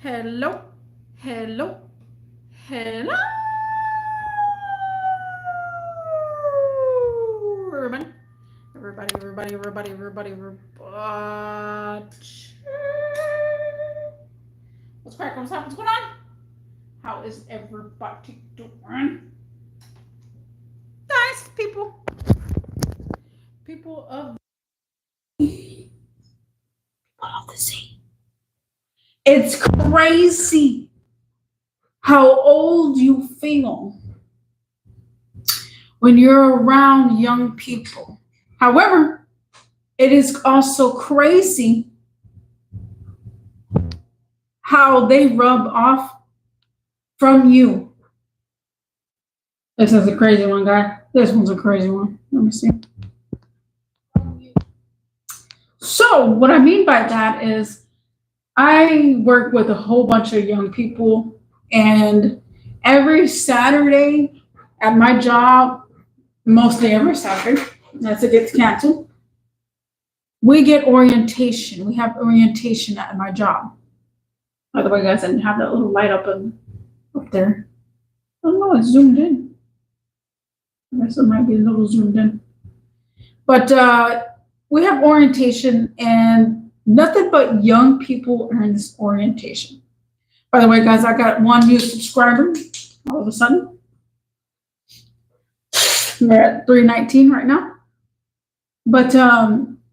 Hello, hello, hello, everybody, everybody. What's cracking? What's happening? What's going on? How is everybody doing? Nice people of the sea. It's crazy how old you feel when you're around young people. However, it is also crazy how they rub off from you. This is a crazy one, guy. This one's a crazy one. Let me see. So, what I mean by that is, I work with a whole bunch of young people, and every Saturday at my job, mostly every Saturday, unless it gets canceled, we get orientation. We have orientation at my job. By the way, guys, I didn't have that little light up there. Oh no, it's zoomed in. I guess it might be a little zoomed in. But we have orientation, and nothing but young people are in this orientation. By the way, guys, I got one new subscriber all of a sudden. We're at 319 right now. But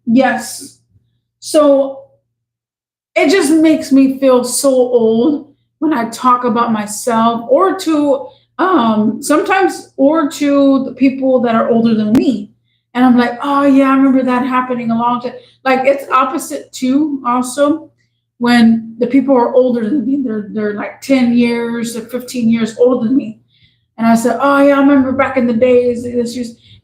yes. So it just makes me feel so old when I talk about myself, or to sometimes, or to the people that are older than me. And I'm like, oh yeah, I remember that happening a long time. Like, it's opposite too, also, when the people are older than me. They're like 10 years or 15 years older than me. And I said, oh yeah, I remember back in the days.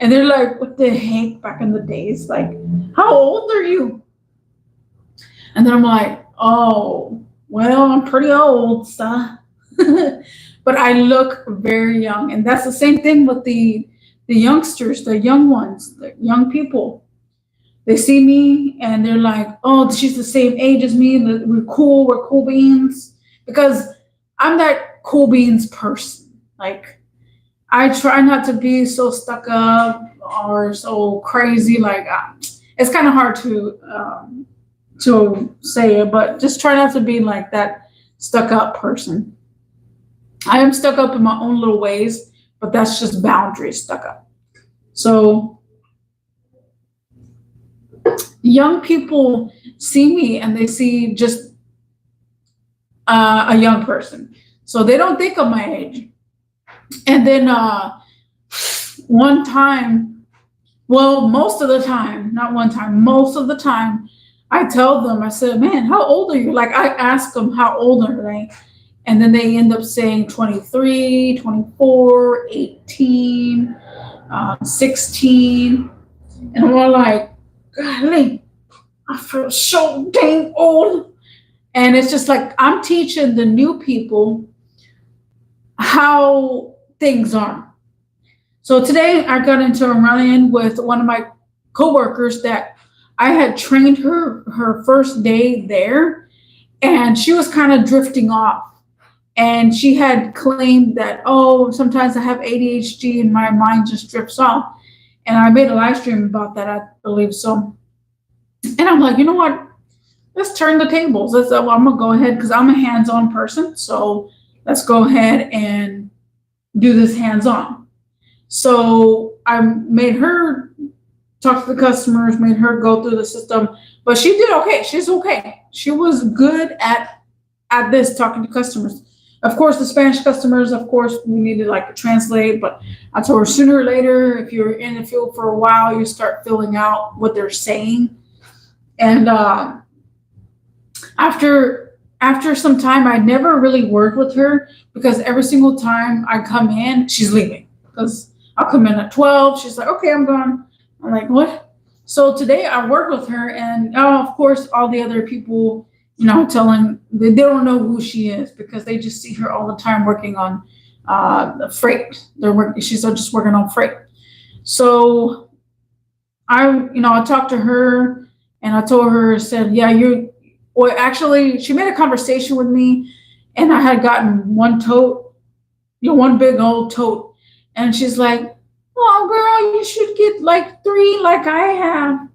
And they're like, what the heck, back in the days? Like, how old are you? And then I'm like, oh, well, I'm pretty old, so. But I look very young. And that's the same thing with the youngsters, the young ones, the young people. They see me and they're like, oh, she's the same age as me. We're cool beans. Because I'm that cool beans person. Like, I try not to be so stuck up or so crazy. Like, it's kind of hard to say it, but just try not to be like that stuck up person. I am stuck up in my own little ways, but that's just boundaries stuck up. So young people see me and they see just a young person. So they don't think of my age. And then one time, well, most of the time, not one time, most of the time, I tell them, I said, man, how old are you? Like, I ask them, how old are they? And then they end up saying 23, 24, 18, 16. And we're like, golly, I feel so dang old. And it's just like, I'm teaching the new people how things are. So today I got into a run-in with one of my coworkers that I had trained her first day there, and she was kind of drifting off. And she had claimed that, oh, sometimes I have ADHD and my mind just drifts off. And I made a live stream about that, I believe so. And I'm like, you know what? Let's turn the tables. I'm going to go ahead, because I'm a hands-on person. So let's go ahead and do this hands-on. So I made her talk to the customers, made her go through the system. But she did okay. She's okay. She was good at this, talking to customers. Of course, the Spanish customers, of course, we needed like to translate, but I told her sooner or later, if you're in the field for a while, you start filling out what they're saying. And after some time, I never really worked with her, because every single time I come in, she's leaving. Because I'll come in at 12, she's like, okay, I'm gone. I'm like, what? So today I worked with her, and of course, all the other people, telling they don't know who she is, because they just see her all the time working on the freight. She's just working on freight. So I talked to her, and I told her, said, yeah, Well, actually, she made a conversation with me, and I had gotten one tote, one big old tote, and she's like, "Oh, girl, you should get like 3 like I have."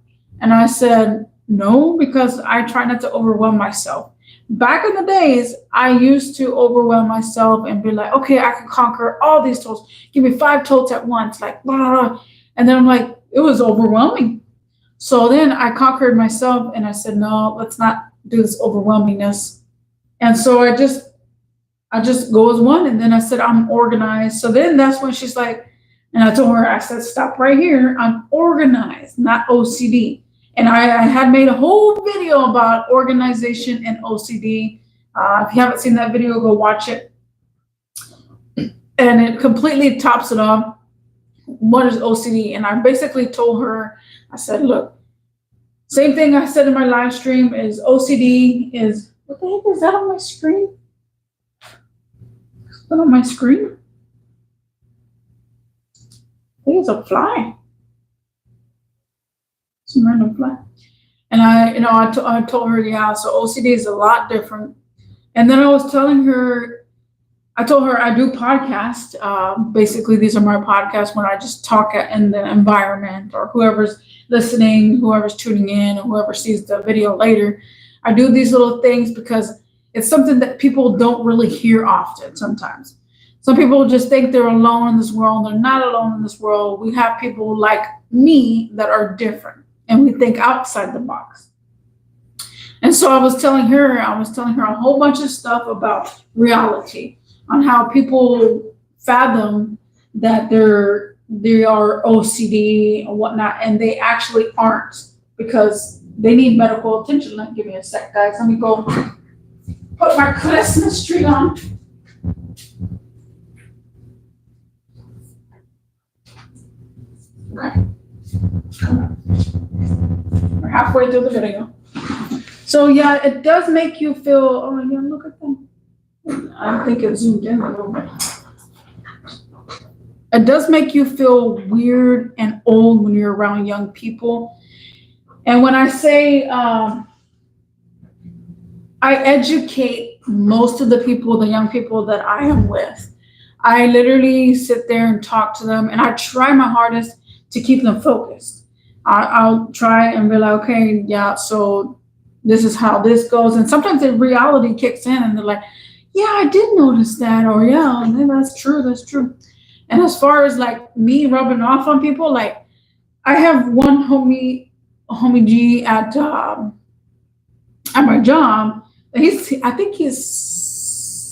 And I said, "No, because I try not to overwhelm myself." Back in the days, I used to overwhelm myself and be like, "Okay, I can conquer all these totes. Give me 5 totes at once," like blah, blah, blah. And then I'm like, it was overwhelming. So then I conquered myself and I said, "No, let's not do this overwhelmingness." And so I just go as one. And then I said, "I'm organized." So then that's when she's like, and I told her, I said, "Stop right here. I'm organized, not OCD." And I had made a whole video about organization and OCD. If you haven't seen that video, go watch it. And it completely tops it off. What is OCD? And I basically told her, I said, "Look, same thing I said in my live stream is OCD is," what the heck is that on my screen? Is that on my screen? I think it's a fly. Some random fly. And I told her, yeah, so OCD is a lot different. And then I was telling her, I told her I do podcasts. Basically, these are my podcasts when I just talk in the environment, or whoever's listening, whoever's tuning in, or whoever sees the video later. I do these little things because it's something that people don't really hear often sometimes. Some people just think they're alone in this world. They're not alone in this world. We have people like me that are different, and we think outside the box. And so I was telling her a whole bunch of stuff about reality, on how people fathom that they are OCD and whatnot, and they actually aren't, because they need medical attention. Give me a sec, guys. Let me go put my Christmas tree on. Okay. We're halfway through the video. So yeah, it does make you feel, oh yeah, look at them. I think it zoomed in a little bit. It does make you feel weird and old when you're around young people. And when I say I educate most of the people, the young people that I am with, I literally sit there and talk to them, and I try my hardest to keep them focused. I'll try and be like, okay, yeah, so this is how this goes. And sometimes the reality kicks in and they're like, yeah, I did notice that, or yeah, that's true, that's true. And as far as like me rubbing off on people, like I have one homie G at my job. I think he's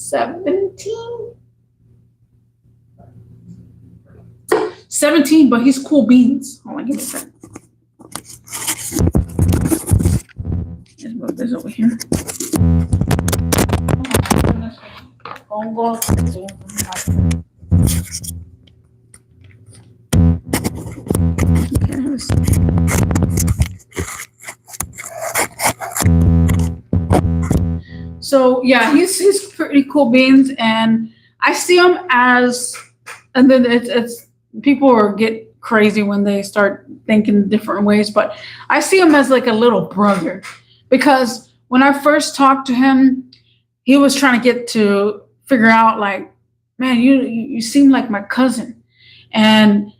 17, but he's cool beans. Hold on, give me a second. Let's move this over here. So yeah, he's pretty cool beans, and I see him as, and then it's people get crazy when they start thinking different ways, but I see him as like a little brother, because when I first talked to him, he was trying to figure out like, man, you seem like my cousin. And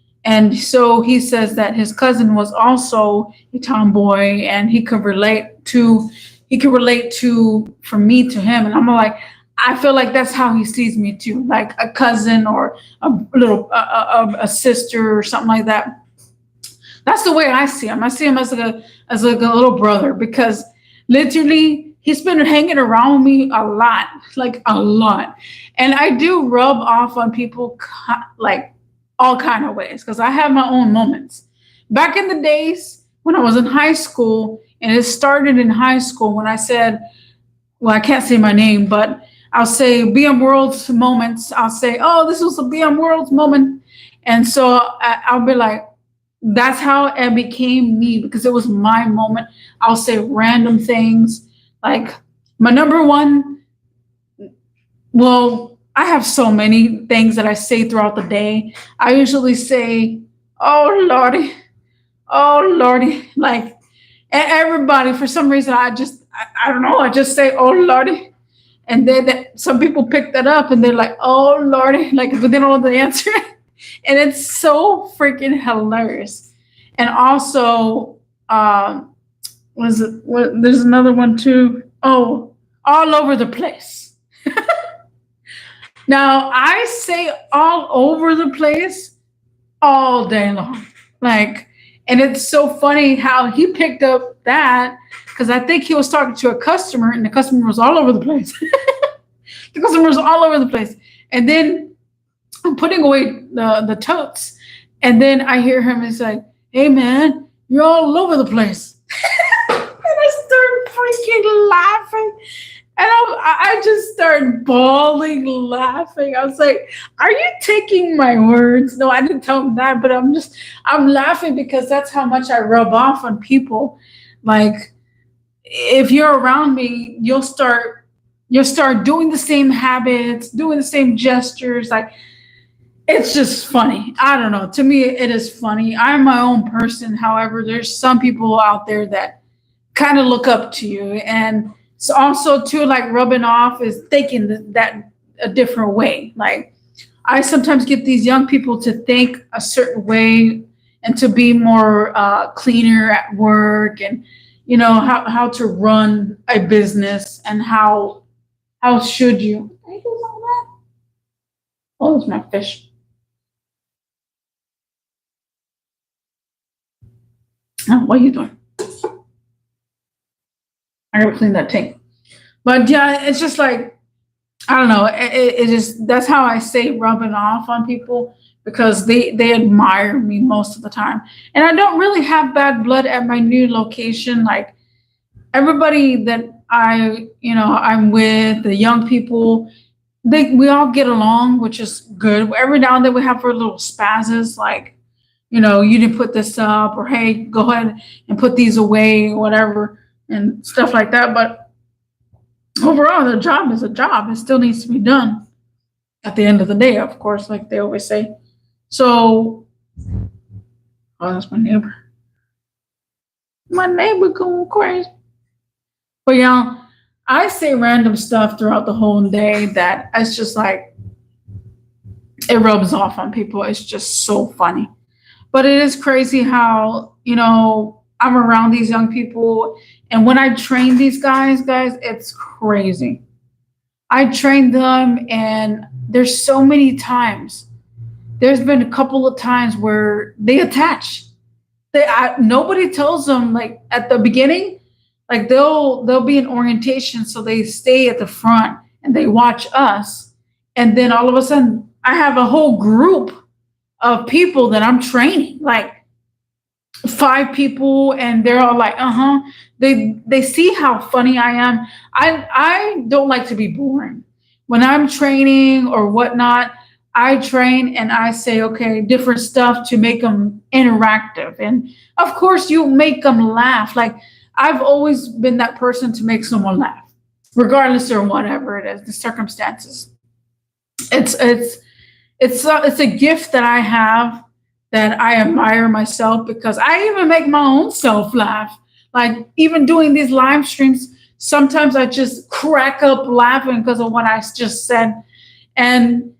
so he says that his cousin was also a tomboy, and he could relate to from me to him. And I'm like, I feel like that's how he sees me too, like a cousin or a sister or something like that. That's the way I see him. I see him as like a little brother, because literally he's been hanging around me a lot, like a lot. And I do rub off on people like all kind of ways, because I have my own moments. Back in the days when I was in high school, and it started in high school when I said, well, I can't say my name, but I'll say BM World's moments. I'll say, oh, this was a BM World's moment. And so I'll be like, that's how it became me, because it was my moment. I'll say random things. Like my number one, well, I have so many things that I say throughout the day. I usually say, oh, Lordy, like everybody, for some reason, I don't know. I just say, "Oh Lordy," and then some people pick that up and they're like, "Oh Lordy," like, but they don't know the answer, and it's so freaking hilarious. And also, was it? What, there's another one too. Oh, all over the place. Now I say all over the place all day long. Like, and it's so funny how he picked up that because I think he was talking to a customer and the customer was all over the place. The customer was all over the place. And then I'm putting away the totes. And then I hear him and say, "Hey man, you're all over the place." And I start freaking laughing. And I just started bawling, laughing. I was like, "Are you taking my words?" No, I didn't tell him that, but I'm laughing because that's how much I rub off on people. Like, if you're around me, you'll start doing the same habits, doing the same gestures. Like, it's just funny. I don't know. To me, it is funny. I'm my own person. However, there's some people out there that kind of look up to you. And it's also too like rubbing off is thinking that a different way. Like, I sometimes get these young people to think a certain way and to be more cleaner at work, and how to run a business, and how should you. Are you doing all that? Oh, it's my fish. Oh, what are you doing? I gotta clean that tank. But yeah, it's just like, I don't know. It is that's how I say rubbing off on people because they admire me most of the time, and I don't really have bad blood at my new location. Like, everybody that I'm with, the young people, we all get along, which is good. Every now and then we have our little spazzes, like, you didn't put this up, or hey, go ahead and put these away, whatever, and stuff like that. But overall, the job is a job. It still needs to be done at the end of the day, of course, like they always say. So, oh, that's my neighbor. My neighbor going crazy. But yeah, I say random stuff throughout the whole day that it's just like it rubs off on people. It's just so funny. But it is crazy how, I'm around these young people, and when I train these guys, it's crazy. I train them, and there's so many times. There's been a couple of times where they attach. Nobody tells them, like, at the beginning, like they'll be in orientation, so they stay at the front and they watch us, and then all of a sudden I have a whole group of people that I'm training, like 5 people, and they're all like, uh-huh. They see how funny I am. I don't like to be boring. When I'm training or whatnot, I train and I say, okay, different stuff to make them interactive. And of course, you make them laugh. Like, I've always been that person to make someone laugh, regardless of whatever it is, the circumstances. It's a gift that I have, that I admire myself, because I even make my own self laugh. Like, even doing these live streams, sometimes I just crack up laughing because of what I just said. And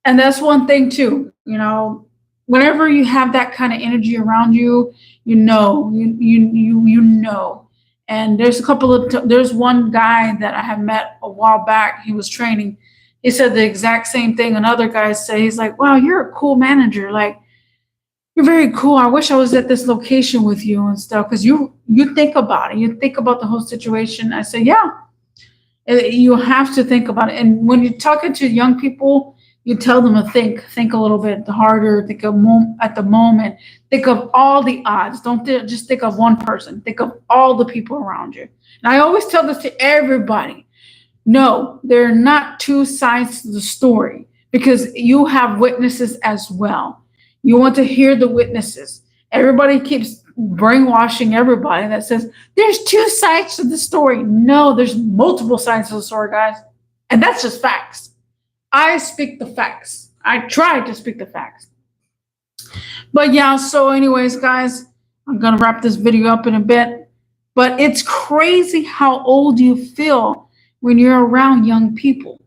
that's one thing too, whenever you have that kind of energy around you, you know. And there's one guy that I have met a while back. He was training. He said the exact same thing another guy say. He's like, "Wow, you're a cool manager. Like, you're very cool. I wish I was at this location with you and stuff, because you think about it. You think about the whole situation." I say, "Yeah, you have to think about it." And when you're talking to young people, you tell them to think a little bit harder. Think of at the moment. Think of all the odds. Don't just think of one person. Think of all the people around you. And I always tell this to everybody. No, there are not two sides to the story, because you have witnesses as well. You want to hear the witnesses. Everybody keeps brainwashing everybody that says there's two sides to the story. No, there's multiple sides to the story, guys. And that's just facts. I speak the facts. I try to speak the facts. But yeah, so anyways, guys, I'm going to wrap this video up in a bit. But it's crazy how old you feel when you're around young people.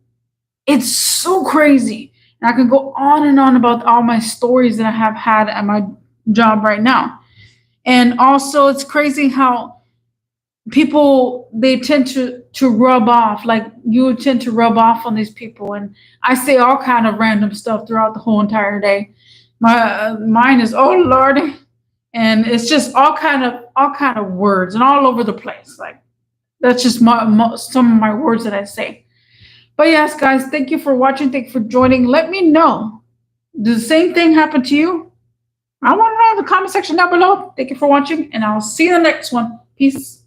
It's so crazy. And I can go on and on about all my stories that I have had at my job right now. And also, it's crazy how people they tend to rub off, like you tend to rub off on these people, and I say all kind of random stuff throughout the whole entire day. Mine is oh lordy, and it's just all kind of words and all over the place. Like that's just some of my words that I say. But yes, guys, thank you for watching. Thank you for joining. Let me know, does the same thing happen to you? I want to know in the comment section down below. Thank you for watching, and I'll see you in the next one. Peace.